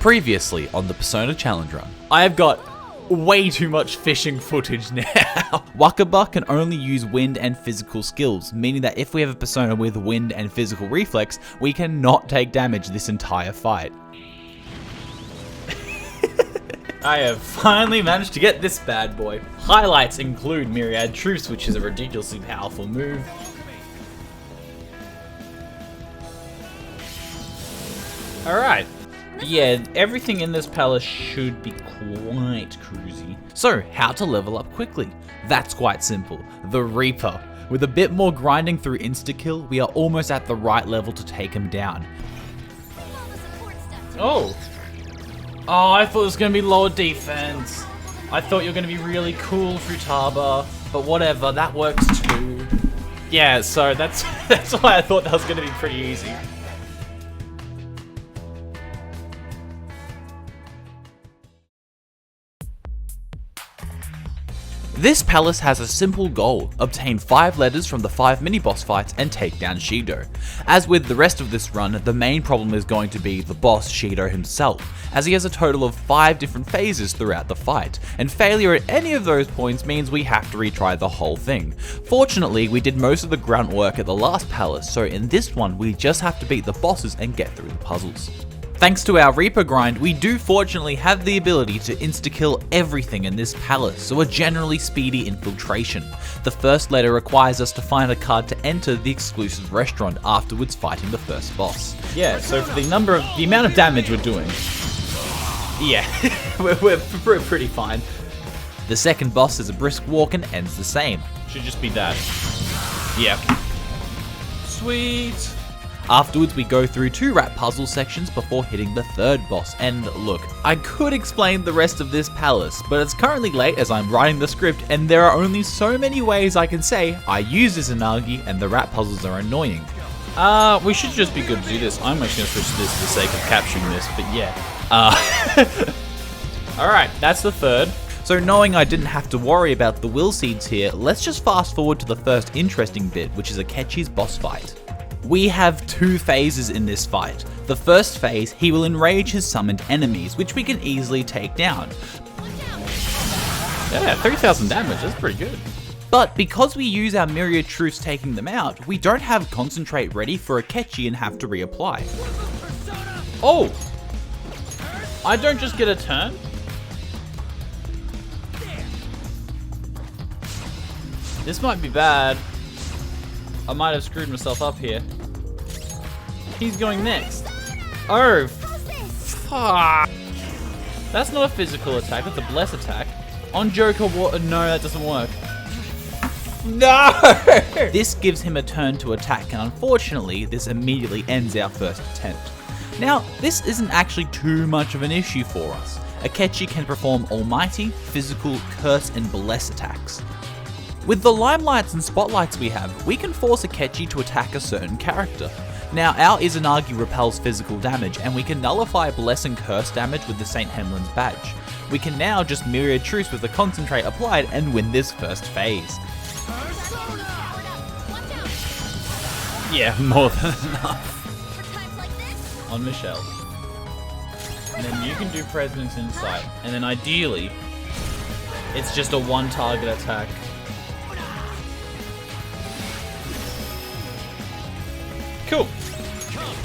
Previously on the Persona Challenge Run. I have got way too much fishing footage now. Wakaba can only use wind and physical skills, meaning that if we have a persona with wind and physical reflex, we cannot take damage this entire fight. I have finally managed to get this bad boy. Highlights include Myriad Truce, which is a ridiculously powerful move. Alright. Yeah, everything in this palace should be quite cruisy. So, how to level up quickly? That's quite simple. The Reaper. With a bit more grinding through insta-kill, we are almost at the right level to take him down. Oh, I thought it was going to be lower defense. I thought you were going to be really cool, Futaba. But whatever, that works too. Yeah, so that's why I thought that was going to be pretty easy. This palace has a simple goal: obtain 5 letters from the 5 mini-boss fights and take down Shido. As with the rest of this run, the main problem is going to be the boss Shido himself, as he has a total of 5 different phases throughout the fight, and failure at any of those points means we have to retry the whole thing. Fortunately, we did most of the grunt work at the last palace, so in this one we just have to beat the bosses and get through the puzzles. Thanks to our Reaper grind, we do fortunately have the ability to insta-kill everything in this palace, so a generally speedy infiltration. The first letter requires us to find a card to enter the exclusive restaurant, afterwards fighting the first boss. Yeah, so for the amount of damage we're doing, yeah, we're pretty fine. The second boss is a brisk walk and ends the same. Should just be that. Yep. Sweet. Afterwards, we go through 2 rat puzzle sections before hitting the third boss, and look, I could explain the rest of this palace, but it's currently late as I'm writing the script, and there are only so many ways I can say I use Izanagi and the rat puzzles are annoying. We should just be good to do this. I'm actually going to switch to this for the sake of capturing this, but yeah. Alright, that's the third. So knowing I didn't have to worry about the will seeds here, let's just fast forward to the first interesting bit, which is Akechi's boss fight. We have 2 phases in this fight. The first phase, he will enrage his summoned enemies, which we can easily take down. Yeah, 3,000 damage, that's pretty good. But because we use our Myriad Truce taking them out, we don't have Concentrate ready for Akechi and have to reapply. Oh! I don't just get a turn? This might be bad. I might have screwed myself up here. He's going next. Oh, fuck. That's not a physical attack, that's a bless attack. On Joker, no, that doesn't work. No! This gives him a turn to attack, and unfortunately, this immediately ends our first attempt. Now, this isn't actually too much of an issue for us. Akechi can perform almighty, physical, curse, and bless attacks. With the limelights and spotlights we have, we can force Akechi to attack a certain character. Now, our Izanagi repels physical damage, and we can nullify bless and curse damage with the St. Hemlin's badge. We can now just Myriad Truce with the concentrate applied and win this first phase. Yeah, more than enough. On Michelle. And then you can do President's Insight, and then ideally, it's just a 1 target attack. Cool.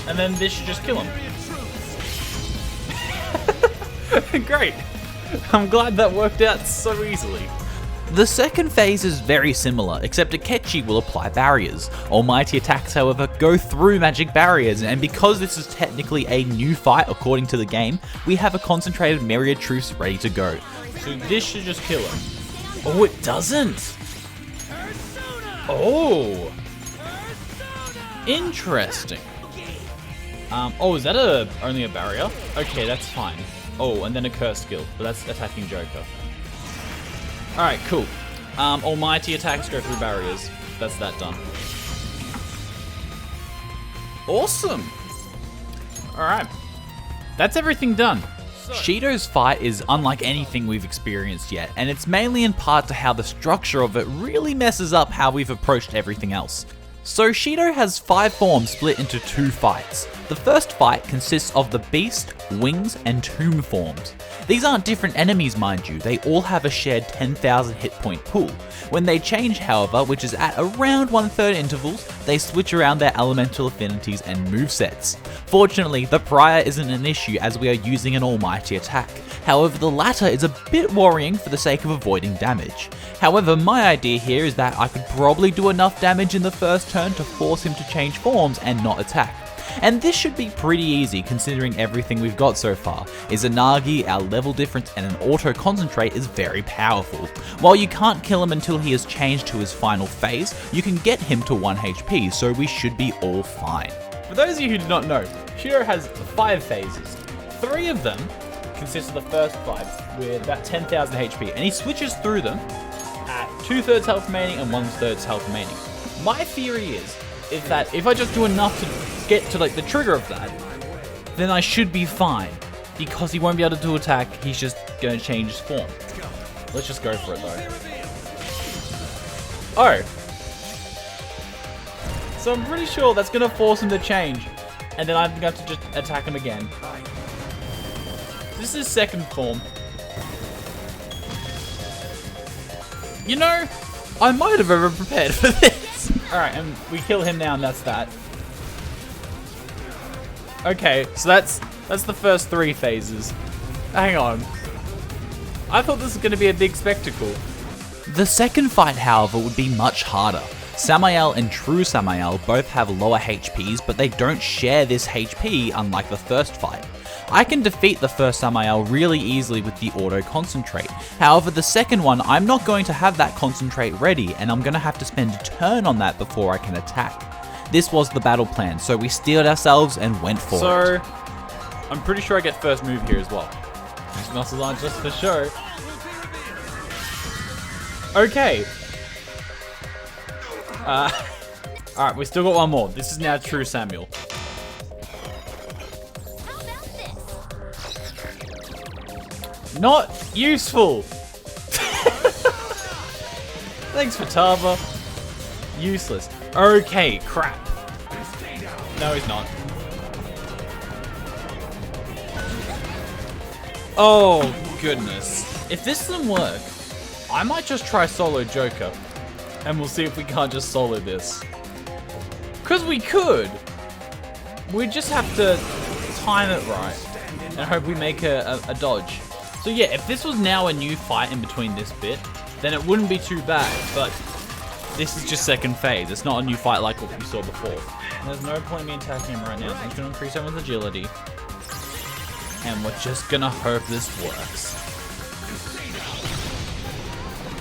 And then this should just kill him. Great. I'm glad that worked out so easily. The second phase is very similar, except Akechi will apply barriers. Almighty attacks, however, go through magic barriers, and because this is technically a new fight according to the game, we have a concentrated Myriad Truce ready to go. So this should just kill him. Oh, it doesn't! Oh! Interesting. Oh, is that only a barrier? Okay, that's fine. Oh, and then a curse skill, but that's attacking Joker. Alright, cool. Almighty attacks go through barriers. That's that done. Awesome! Alright. That's everything done. Shido's fight is unlike anything we've experienced yet, and it's mainly in part to how the structure of it really messes up how we've approached everything else. So Shido has 5 forms split into 2 fights. The first fight consists of the Beast, Wings, and Tomb forms. These aren't different enemies, mind you, they all have a shared 10,000 hit point pool. When they change, however, which is at around 1/3 intervals, they switch around their elemental affinities and movesets. Fortunately, the prior isn't an issue as we are using an almighty attack. However, the latter is a bit worrying for the sake of avoiding damage. However, my idea here is that I could probably do enough damage in the first turn to force him to change forms and not attack. And this should be pretty easy considering everything we've got so far. Izanagi, our level difference, and an auto concentrate is very powerful. While you can't kill him until he has changed to his final phase, you can get him to 1 HP, so we should be all fine. For those of you who do not know, Shido has 5 phases. 3 of them consist of the first 5 with about 10,000 HP, and he switches through them at 2/3 health remaining and 1/3 health remaining. My theory is that if I just do enough to get to like the trigger of that, then I should be fine, because he won't be able to do attack, he's just going to change his form. Let's just go for it though. Oh. So I'm pretty sure that's going to force him to change, and then I'm going to have to just attack him again. This is second form. You know, I might have over prepared for this. Alright, and we kill him now and that's that. Okay, so that's the first 3 phases. Hang on. I thought this was going to be a big spectacle. The second fight, however, would be much harder. Samael and True Samael both have lower HPs, but they don't share this HP unlike the first fight. I can defeat the first Samael really easily with the auto concentrate. However, the second one, I'm not going to have that concentrate ready, and I'm going to have to spend a turn on that before I can attack. This was the battle plan, so we steeled ourselves and went for it. So, I'm pretty sure I get first move here as well. These muscles aren't just for show. Okay. Alright, we still got one more. This is now True Samuel. Not useful. Thanks, Futaba. Useless. Okay, crap. No, he's not. Oh, goodness. If this doesn't work, I might just try solo Joker. And we'll see if we can't just solo this. Because we could. We just have to time it right. And hope we make a dodge. So yeah, if this was now a new fight in between this bit, then it wouldn't be too bad. But this is just second phase. It's not a new fight like what we saw before. There's no point in me attacking him right now. So I'm just going to increase everyone's agility. And we're just going to hope this works.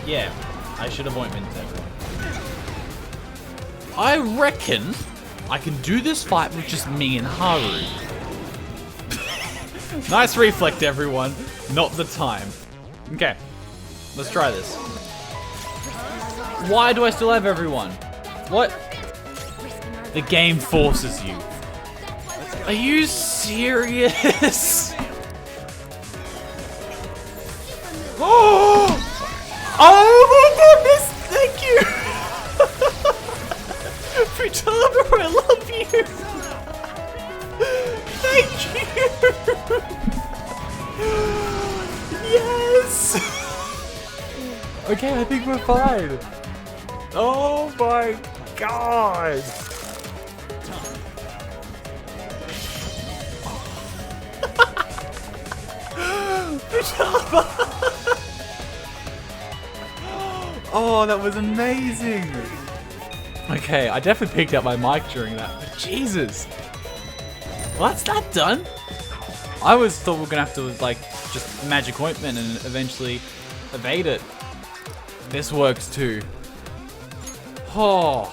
Yeah, I should have ointmented everyone. I reckon I can do this fight with just me and Haru. Nice reflect, everyone. Not the time. Okay, let's try this. Why do I still have everyone? What? The game forces you. Are you serious? Oh! Oh my goodness! Thank you! Futaba, I love you! Thank you! Yes! Okay, I think we're fine. Oh my god! Futaba! Oh, that was amazing! Okay, I definitely picked up my mic during that, but Jesus! Well, that's that done! I always thought we were gonna have to, like, just magic ointment and eventually evade it. This works too. Oh.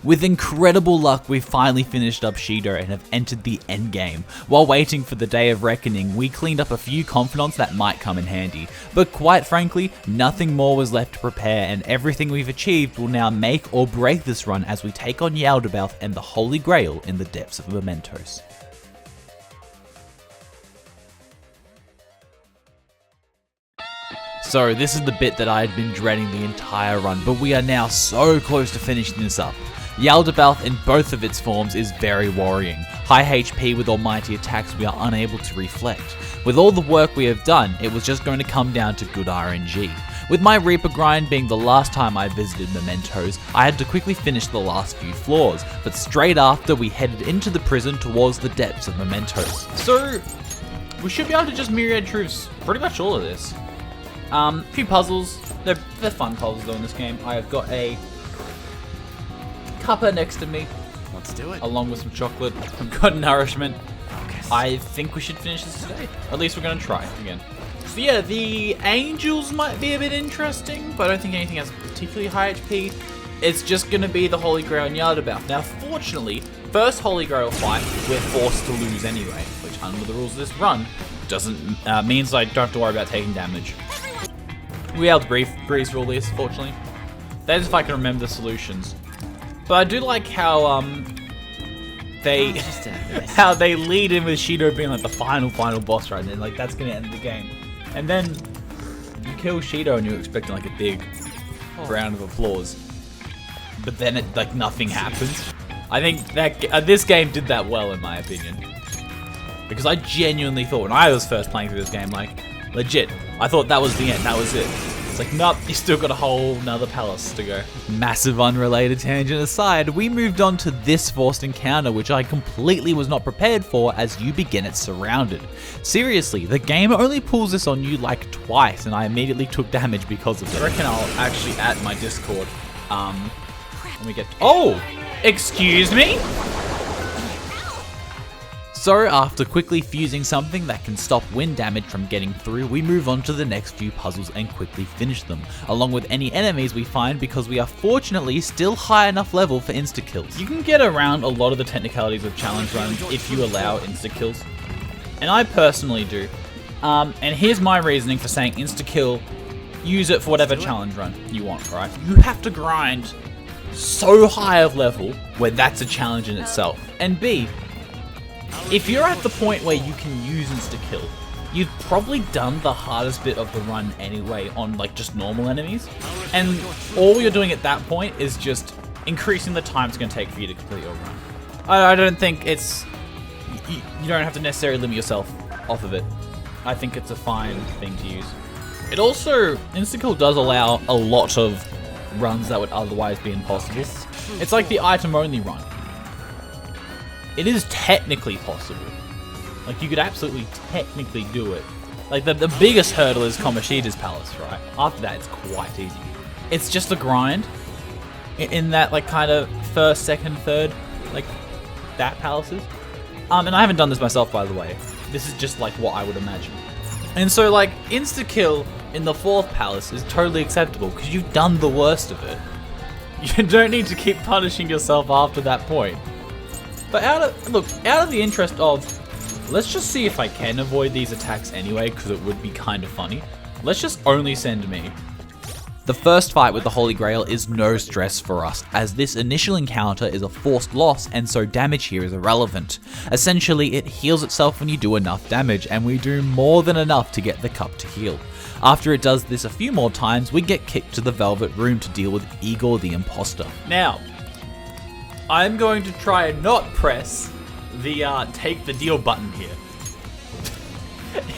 With incredible luck, we finally finished up Shido and have entered the endgame. While waiting for the day of reckoning, we cleaned up a few confidants that might come in handy. But quite frankly, nothing more was left to prepare, and everything we've achieved will now make or break this run as we take on Yaldabaoth and the Holy Grail in the depths of Mementos. So this is the bit that I had been dreading the entire run, but we are now so close to finishing this up. Yaldabaoth in both of its forms is very worrying. High HP with almighty attacks we are unable to reflect. With all the work we have done, it was just going to come down to good RNG. With my Reaper grind being the last time I visited Mementos, I had to quickly finish the last few floors, but straight after we headed into the prison towards the depths of Mementos. So, we should be able to just myriad truths pretty much all of this. A few puzzles, they're fun puzzles though in this game. I have got a cuppa next to me. Let's do it. Along with some chocolate. I've got nourishment. Focus. I think we should finish this today. Or at least we're going to try again. So yeah, the angels might be a bit interesting, but I don't think anything has particularly high HP. It's just going to be the Holy Grail and Yaldabaoth. Now, fortunately, first Holy Grail fight, we're forced to lose anyway, which under the rules of this run, doesn't means I don't have to worry about taking damage. We'll be able to breeze through all this, fortunately. That is if I can remember the solutions. But I do like how they lead in with Shido being like the final boss right, and then like that's gonna end the game. And then you kill Shido and you're expecting like a big round of applause. But then it like nothing happens. I think that this game did that well in my opinion. Because I genuinely thought when I was first playing through this game, like legit, I thought that was the end, that was it. It's like, nope, you still got a whole nother palace to go. Massive unrelated tangent aside, we moved on to this forced encounter, which I completely was not prepared for as you begin it surrounded. Seriously, the game only pulls this on you like twice, and I immediately took damage because of it. I reckon I'll actually add my Discord. When we get to oh! Excuse me? So after quickly fusing something that can stop wind damage from getting through, we move on to the next few puzzles and quickly finish them, along with any enemies we find because we are fortunately still high enough level for insta-kills. You can get around a lot of the technicalities of challenge runs if you allow insta-kills, and I personally do. And here's my reasoning for saying insta-kill, use it for whatever challenge run you want, right? You have to grind so high of level where that's a challenge in itself. And B, if you're at the point where you can use insta-kill, you've probably done the hardest bit of the run anyway on like just normal enemies. And all you're doing at that point is just increasing the time it's going to take for you to complete your run. I don't think it's... You don't have to necessarily limit yourself off of it. I think it's a fine thing to use. It also... Insta-kill does allow a lot of runs that would otherwise be impossible. It's like the item-only run. It is technically possible. Like, you could absolutely technically do it. Like, the biggest hurdle is Kamoshida's palace, right? After that, it's quite easy. It's just a grind in that, like, kind of first, second, third, like, that palaces. And I haven't done this myself, by the way. This is just, like, what I would imagine. And so, like, insta-kill in the fourth palace is totally acceptable because you've done the worst of it. You don't need to keep punishing yourself after that point. But out of the interest of, let's just see if I can avoid these attacks anyway, because it would be kind of funny. Let's just only send me. The first fight with the Holy Grail is no stress for us, as this initial encounter is a forced loss and so damage here is irrelevant. Essentially, it heals itself when you do enough damage, and we do more than enough to get the cup to heal. After it does this a few more times, we get kicked to the Velvet Room to deal with Igor the Imposter. Now, I'm going to try and not press the take the deal button here.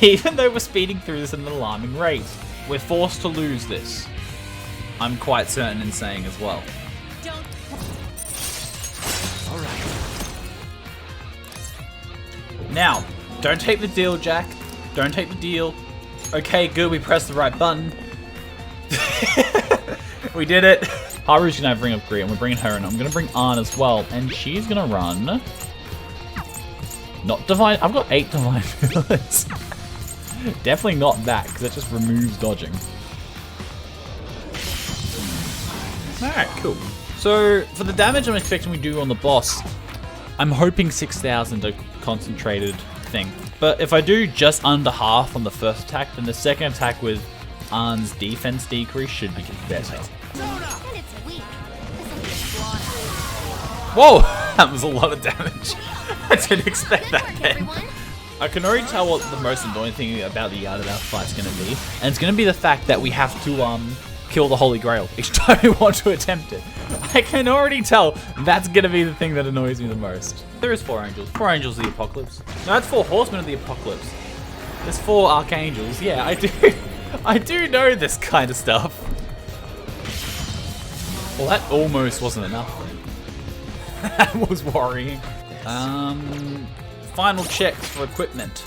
Even though we're speeding through this at an alarming rate, we're forced to lose this. I'm quite certain in saying as well. Alright. Now, don't take the deal, Jack. Don't take the deal. Okay, good, we pressed the right button. We did it. Haru's gonna bring up Gree, and we're bringing her in. I'm gonna bring Ann as well, and she's gonna run. Not divine. I've got 8 divine pillars. Definitely not that, because it just removes dodging. Alright, cool. So, for the damage I'm expecting we do on the boss, I'm hoping 6,000 a concentrated thing. But if I do just under half on the first attack, then the second attack with Ann's defense decrease should be better. Whoa! That was a lot of damage. I didn't expect that then. I can already tell what the most annoying thing about the Yaldabaoth fight's going to be, and it's going to be the fact that we have to kill the Holy Grail each time we want to attempt it. I can already tell that's going to be the thing that annoys me the most. There is 4 angels. 4 angels of the apocalypse. No, that's 4 horsemen of the apocalypse. There's 4 archangels. Yeah, I do know this kind of stuff. Well, that almost wasn't enough. That was worrying. Final checks for equipment.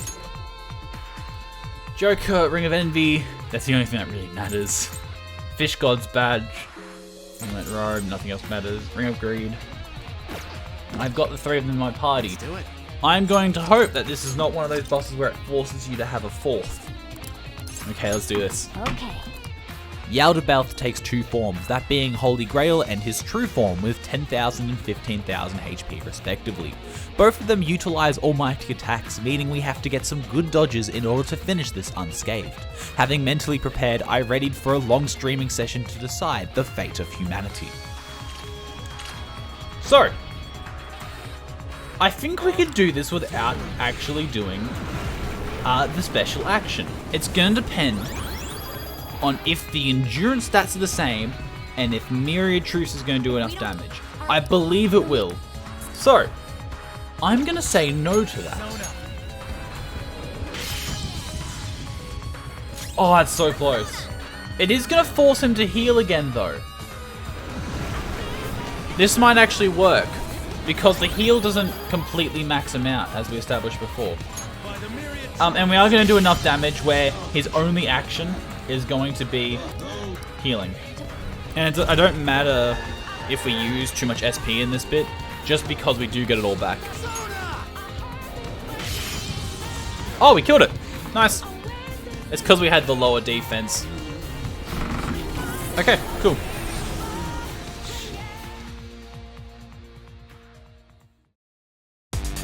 Joker, Ring of Envy. That's the only thing that really matters. Fish God's badge. Moonlight Robe. Nothing else matters. Ring of Greed. I've got the 3 of them in my party. Let's do it. I'm going to hope that this is not one of those bosses where it forces you to have a 4th. Okay, let's do this. Okay. Yaldabaoth takes 2 forms, that being Holy Grail and his true form with 10,000 and 15,000 HP respectively. Both of them utilize almighty attacks, meaning we have to get some good dodges in order to finish this unscathed. Having mentally prepared, I readied for a long streaming session to decide the fate of humanity. So, I think we could do this without actually doing the special action. It's going to depend on if the endurance stats are the same and if Myriad Truce is going to do enough damage. I believe it will. So, I'm going to say no to that. Oh, that's so close. It is going to force him to heal again though. This might actually work because the heal doesn't completely max him out as we established before. And we are going to do enough damage where his only action is going to be healing. And it don't matter if we use too much SP in this bit, just because we do get it all back. Oh, we killed it. Nice. It's because we had the lower defense. Okay, cool.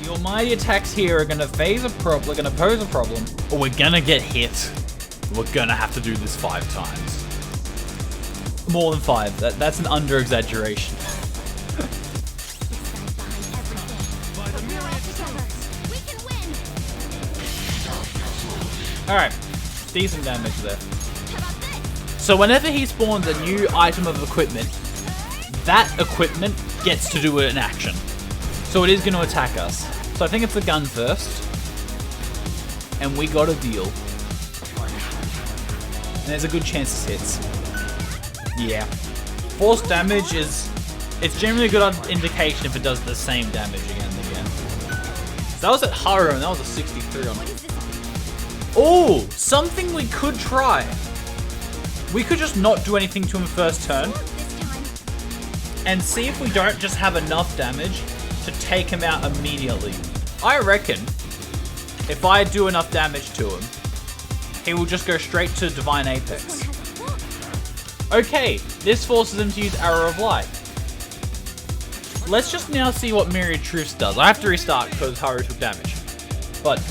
The almighty attacks here are going to pose a problem, or we're going to get hit. We're gonna have to do this 5 times. More than 5. That's an under-exaggeration. Alright. Decent damage there. So whenever he spawns a new item of equipment, that equipment gets to do an action. So it is going to attack us. So I think it's the gun first. And we got a deal. And there's a good chance this hits. Yeah. Force damage it's generally a good indication if it does the same damage again and again. So that was at Haru and that was a 63 on it. Oh, something we could try. We could just not do anything to him first turn. And see if we don't just have enough damage to take him out immediately. I reckon if I do enough damage to him, he will just go straight to Divine Apex. Okay, this forces him to use Arrow of Light. Let's just now see what Myriad Truce does. I have to restart because Haru took damage. But...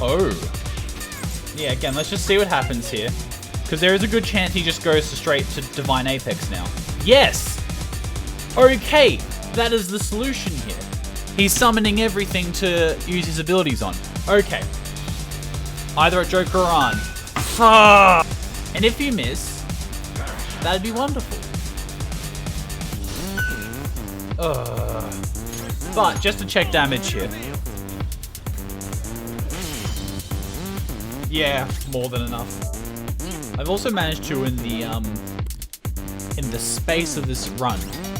oh. Yeah, again, let's just see what happens here. Because there is a good chance he just goes straight to Divine Apex now. Yes! Okay, that is the solution here. He's summoning everything to use his abilities on. Okay. Either at Joker or on. And if you miss, that'd be wonderful. But just to check damage here. Yeah, more than enough. I've also managed to in the space of this run,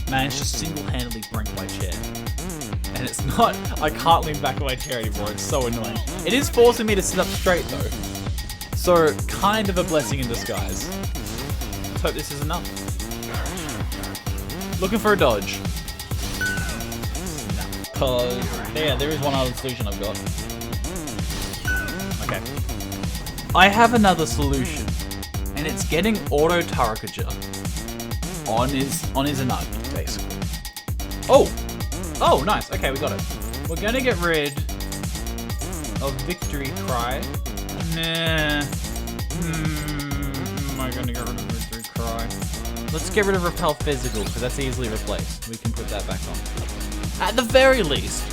managed to single-handedly break my chair. And it's not, I can't lean back on my chair anymore, it's so annoying. It is forcing me to sit up straight though. So, kind of a blessing in disguise. Let's hope this is enough. Looking for a dodge. No, because, yeah, there is one other solution I've got. Okay. I have another solution. And it's getting auto Tarakaja on his Inagi, basically. Oh! Oh, nice. Okay, we got it. We're gonna get rid of Victory Cry. Nah. Am I gonna get rid of Victory Cry? Let's get rid of Repel Physical, because that's easily replaced. We can put that back on. At the very least,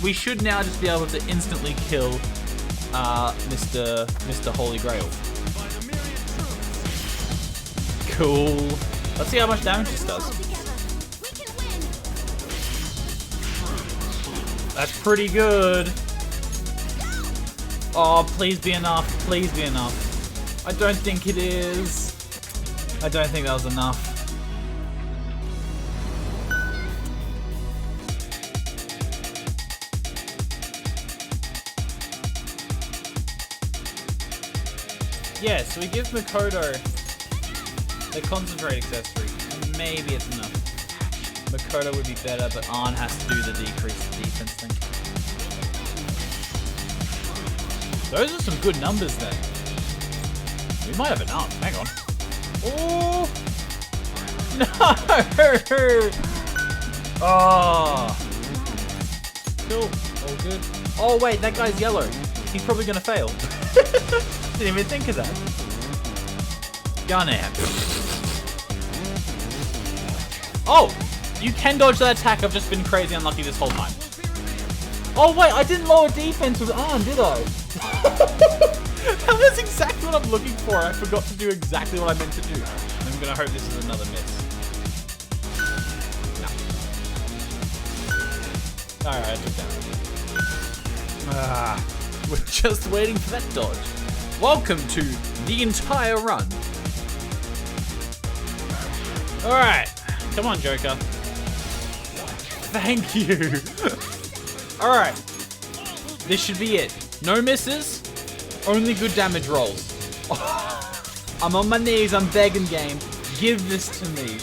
we should now just be able to instantly kill Mr. Holy Grail. Cool. Let's see how much damage this does. That's pretty good. Oh, please be enough. Please be enough. I don't think it is. I don't think that was enough. Yeah, so we give Makoto the concentrate accessory. Maybe it's enough. Makoto would be better, but Arn has to do the decreased defense thing. Those are some good numbers then. We might have enough. Hang on. Oh! No! Oh! Cool. All good. Oh wait, that guy's yellow. He's probably gonna fail. Didn't even think of that. Gun amp. Oh! You can dodge that attack. I've just been crazy unlucky this whole time. Oh wait, I didn't lower defense with Arn, did I? That was exactly what I'm looking for. I forgot to do exactly what I meant to do. I'm gonna hope this is another miss. No. Alright, I took that. We're just waiting for that dodge. Welcome to the entire run. Alright. Come on, Joker. Thank you. Alright. This should be it. No misses. Only good damage rolls. I'm on my knees. I'm begging, game. Give this to me.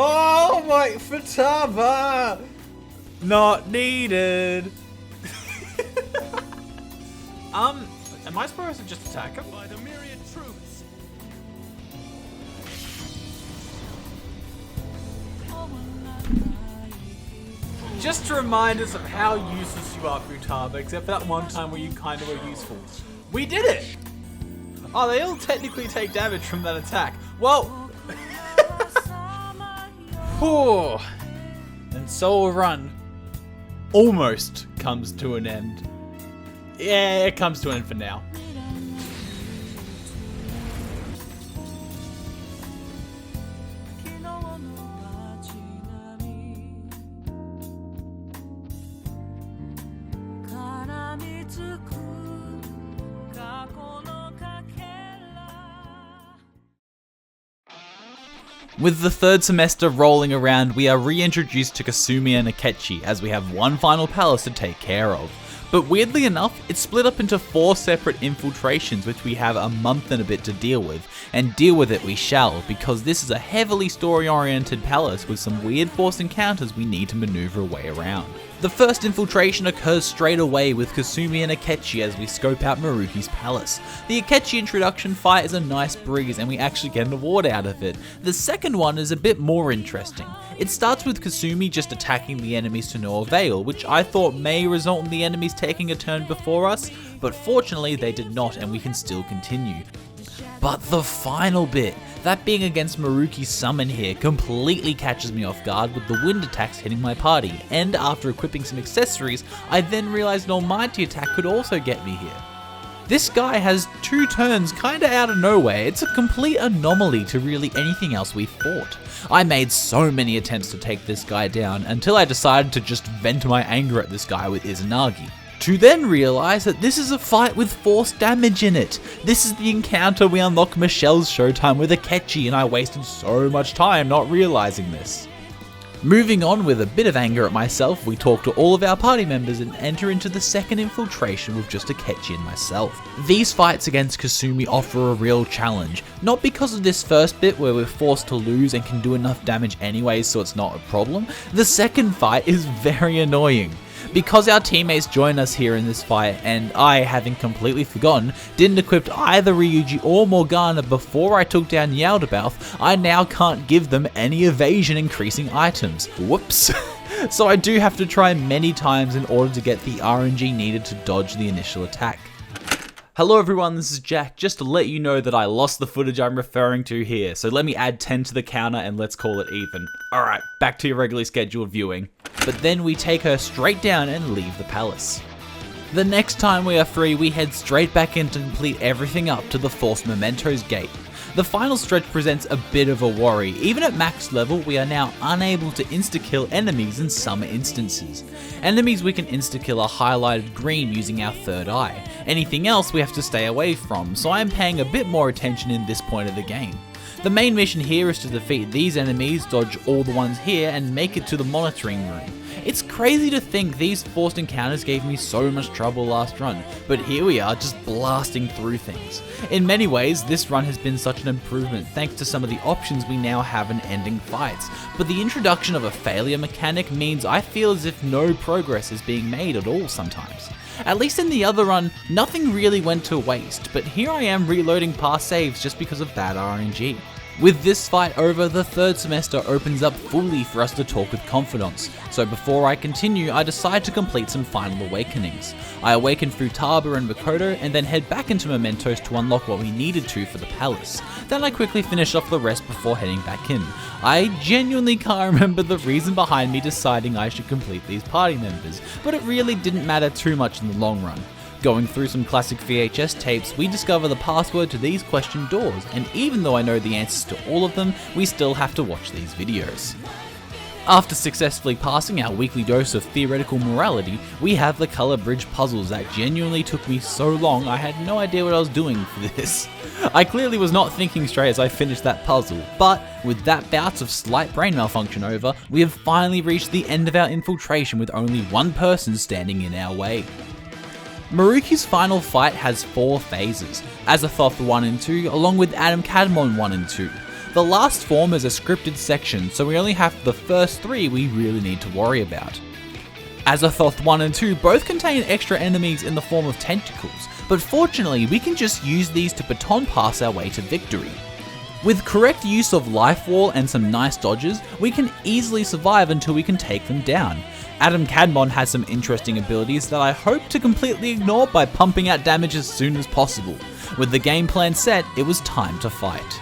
Oh my Futaba! Not needed. Am I supposed to just attack him? By the myriad troops. Just to remind us of how useless you are, Futaba, except for that one time where you kind of were useful. We did it! Oh, they all technically take damage from that attack. Well, whew. And so a run almost comes to an end. Yeah, it comes to an end for now. With the third semester rolling around, we are reintroduced to Kasumi and Akechi as we have one final palace to take care of. But weirdly enough, it's split up into 4 separate infiltrations which we have a month and a bit to deal with, and deal with it we shall, because this is a heavily story-oriented palace with some weird forced encounters we need to maneuver a way around. The first infiltration occurs straight away with Kasumi and Akechi as we scope out Maruki's palace. The Akechi introduction fight is a nice breeze and we actually get an award out of it. The second one is a bit more interesting. It starts with Kasumi just attacking the enemies to no avail, which I thought may result in the enemies taking a turn before us, but fortunately they did not and we can still continue. But the final bit, that being against Maruki's summon here, completely catches me off guard with the wind attacks hitting my party, and after equipping some accessories, I then realized an almighty attack could also get me here. This guy has 2 turns kinda out of nowhere. It's a complete anomaly to really anything else we fought. I made so many attempts to take this guy down until I decided to just vent my anger at this guy with Izanagi. To then realize that this is a fight with force damage in it. This is the encounter we unlock Michelle's showtime with Akechi, and I wasted so much time not realizing this. Moving on with a bit of anger at myself, we talk to all of our party members and enter into the second infiltration with just Akechi and myself. These fights against Kasumi offer a real challenge, not because of this first bit where we're forced to lose and can do enough damage anyways so it's not a problem. The second fight is very annoying. Because our teammates join us here in this fight, and I, having completely forgotten, didn't equip either Ryuji or Morgana before I took down Yaldabaoth, I now can't give them any evasion increasing items. Whoops. so I do have to try many times in order to get the RNG needed to dodge the initial attack. Hello everyone, this is Jack, just to let you know that I lost the footage I'm referring to here, so let me add 10 to the counter and let's call it even. Alright, back to your regularly scheduled viewing. But then we take her straight down and leave the palace. The next time we are free, we head straight back in to complete everything up to the Forced Mementos gate. The final stretch presents a bit of a worry. Even at max level, we are now unable to insta-kill enemies in some instances. Enemies we can insta-kill are highlighted green using our third eye. Anything else we have to stay away from, so I am paying a bit more attention in this point of the game. The main mission here is to defeat these enemies, dodge all the ones here, and make it to the monitoring room. It's crazy to think these forced encounters gave me so much trouble last run, but here we are just blasting through things. In many ways, this run has been such an improvement thanks to some of the options we now have in ending fights, but the introduction of a failure mechanic means I feel as if no progress is being made at all sometimes. At least in the other run, nothing really went to waste, but here I am reloading past saves just because of bad RNG. With this fight over, the third semester opens up fully for us to talk with confidants, so before I continue, I decide to complete some final awakenings. I awaken Futaba and Makoto, and then head back into Mementos to unlock what we needed to for the palace. Then I quickly finish off the rest before heading back in. I genuinely can't remember the reason behind me deciding I should complete these party members, but it really didn't matter too much in the long run. Going through some classic VHS tapes, we discover the password to these question doors, and even though I know the answers to all of them, we still have to watch these videos. After successfully passing our weekly dose of theoretical morality, we have the color bridge puzzles that genuinely took me so long I had no idea what I was doing for this. I clearly was not thinking straight as I finished that puzzle, but with that bout of slight brain malfunction over, we have finally reached the end of our infiltration with only one person standing in our way. Maruki's final fight has 4 phases, Azathoth 1 and 2 along with Adam Kadmon 1 and 2. The last form is a scripted section, so we only have the first 3 we really need to worry about. Azathoth 1 and 2 both contain extra enemies in the form of tentacles, but fortunately we can just use these to baton pass our way to victory. With correct use of Life Wall and some nice dodges, we can easily survive until we can take them down. Adam Kadmon has some interesting abilities that I hope to completely ignore by pumping out damage as soon as possible. With the game plan set, it was time to fight.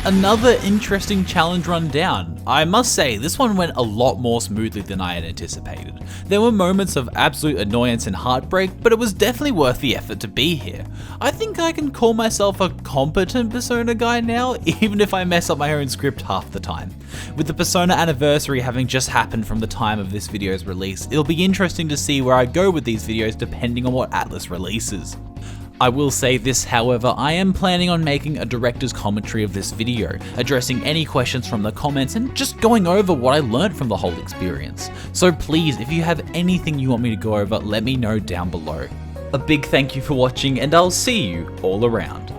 Another interesting challenge run down. I must say, this one went a lot more smoothly than I had anticipated. There were moments of absolute annoyance and heartbreak, but it was definitely worth the effort to be here. I think I can call myself a competent Persona guy now, even if I mess up my own script half the time. With the Persona anniversary having just happened from the time of this video's release, it'll be interesting to see where I go with these videos depending on what Atlus releases. I will say this, however, I am planning on making a director's commentary of this video, addressing any questions from the comments and just going over what I learned from the whole experience. So please, if you have anything you want me to go over, let me know down below. A big thank you for watching, and I'll see you all around.